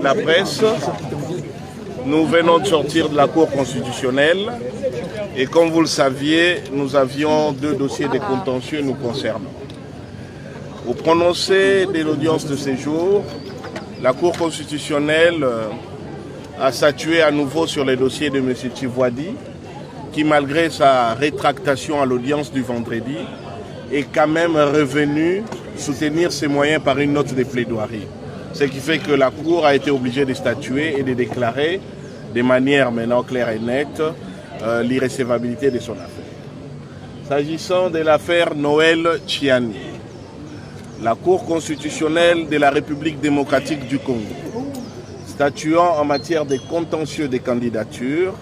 La presse, nous venons de sortir de la Cour constitutionnelle et comme vous le saviez, nous avions 2 dossiers de contentieux nous concernant. Au prononcé de l'audience de séjour, la Cour constitutionnelle a statué à nouveau sur les dossiers de M. Tshisekedi, qui malgré sa rétractation à l'audience du vendredi, est quand même revenu soutenir ses moyens par une note de plaidoirie. Ce qui fait que la Cour a été obligée de statuer et de déclarer de manière maintenant claire et nette l'irrecevabilité de son affaire. S'agissant de l'affaire Noël Tchiani, la Cour constitutionnelle de la République démocratique du Congo, statuant en matière de contentieux des candidatures,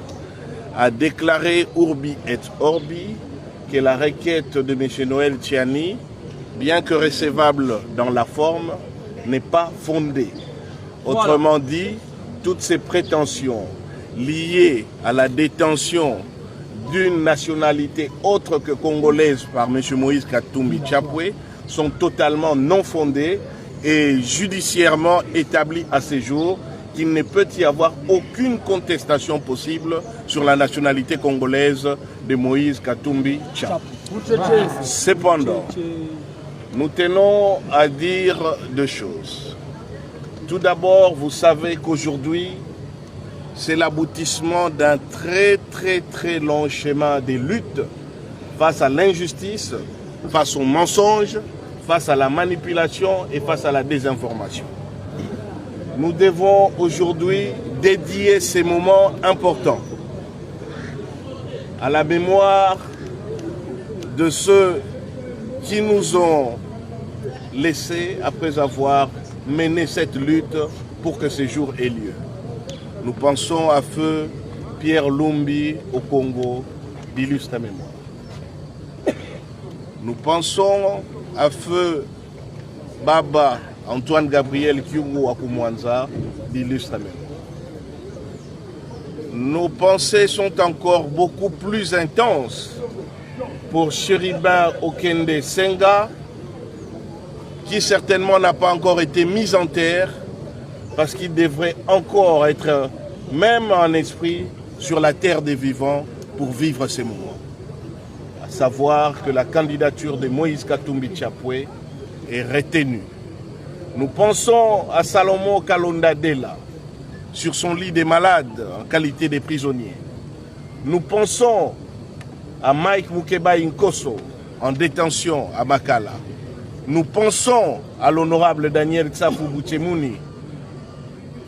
a déclaré Urbi et Orbi que la requête de M. Noël Tchiani, bien que recevable dans la forme, n'est pas fondée. Autrement dit, toutes ces prétentions liées à la détention d'une nationalité autre que congolaise par M. Moïse Katumbi Tchapwe sont totalement non fondées et judiciairement établies à ce jour qu'il ne peut y avoir aucune contestation possible sur la nationalité congolaise de Moïse Katumbi Tchapwe. Cependant, nous tenons à dire 2 choses. Tout d'abord, vous savez qu'aujourd'hui, c'est l'aboutissement d'un très long schéma de lutte face à l'injustice, face au mensonge, face à la manipulation et face à la désinformation. Nous devons aujourd'hui dédier ces moments importants à la mémoire de ceux qui nous ont laissés après avoir mené cette lutte pour que ce jour ait lieu. Nous pensons à feu Pierre Lumbi au Congo, d'illustre mémoire. Nous pensons à feu Baba Antoine Gabriel Kyungu à Kumwanza, d'illustre mémoire. Nos pensées sont encore beaucoup plus intenses pour Chéribin Okende Senga, qui certainement n'a pas encore été mis en terre, parce qu'il devrait encore être, même en esprit, sur la terre des vivants pour vivre ces moments. À savoir que la candidature de Moïse Katumbi Tchapwe est retenue. Nous pensons à Salomon Kalonda Dela, sur son lit des malades en qualité de prisonnier. Nous pensons à Mike Mukeba Inkosso, en détention à Makala. Nous pensons à l'honorable Daniel Tsafou Bouchemouni,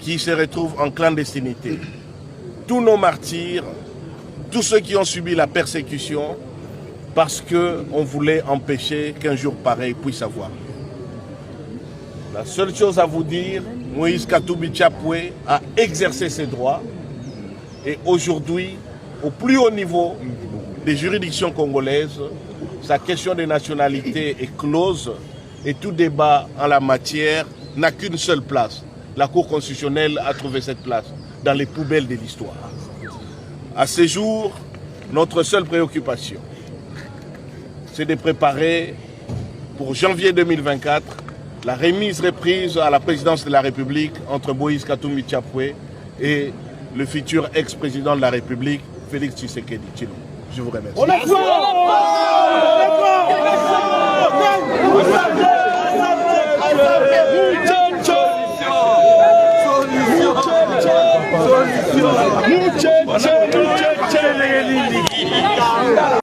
qui se retrouve en clandestinité. Tous nos martyrs, tous ceux qui ont subi la persécution, parce qu'on voulait empêcher qu'un jour pareil puisse avoir. La seule chose à vous dire, Moïse Katumbi Tchapwe a exercé ses droits et aujourd'hui, au plus haut niveau des juridictions congolaises, sa question de nationalité est close et tout débat en la matière n'a qu'une seule place. La Cour constitutionnelle a trouvé cette place dans les poubelles de l'histoire. À ce jour, notre seule préoccupation, c'est de préparer pour janvier 2024 la remise reprise à la présidence de la République entre Moïse Katumbi Tchapwe et le futur ex-président de la République, Félix Tshisekedi Tshilombo. Je vous remercie. Solution.